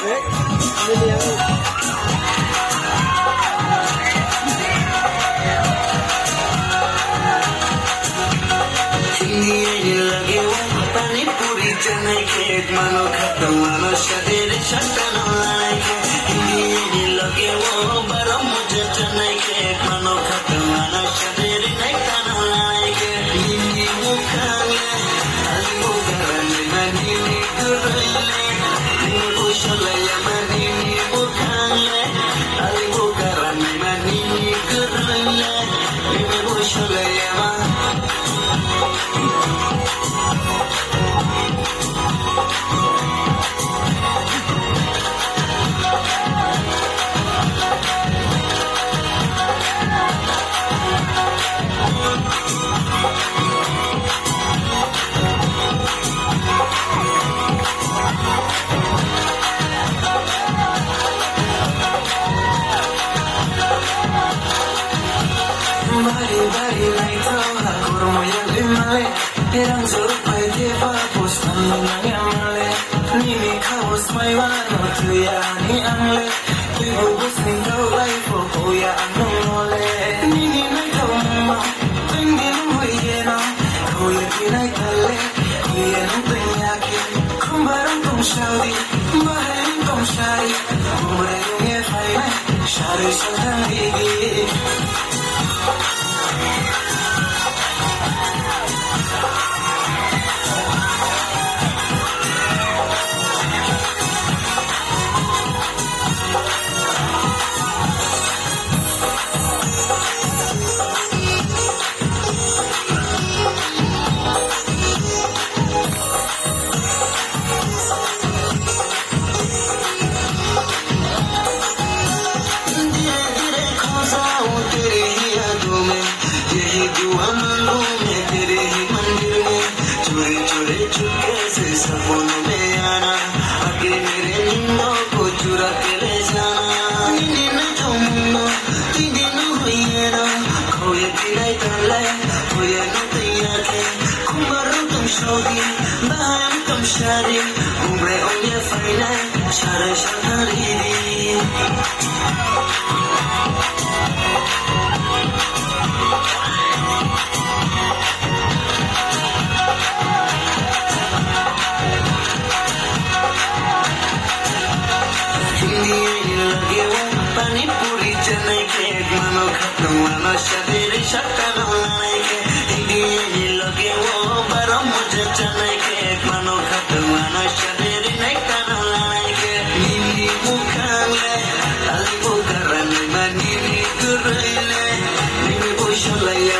Đấy, bên này không? Hindi lage wo pani puri chanai ke mano khatam mano shadir shatano laike Hindi lage wo baram mujhe chanai ke mano khatam mano shadir naitano laike Hindi mukhale ali mukarane mani gurule Hindi bushalaya mani mukhale ali mukarane mani gurule Hindi bushalaya mani Bari naito hakuru moyang imale Erang zoruk pai deva postan nang amale Nini kaos maiwa no tuya ni amle Ibu bus ni kau lai popo ya anong mole Nini naito mama Tinggi nung huye na Huye pinay tale Huye nung penyakin Kumbarang tong shaudi Bahay tong shari Umre yung ye fay na Shari siyang higi Umre onye faina, shara shakariri. Hindi lage wo pani puri chanai ke mano khatam mano shadir shatano laike Hindi lage wo baram mujhe chanai ke mano khatam mano shadir naitano laike Hindi mukhale ali mukarane mani gurule Nini bushalaya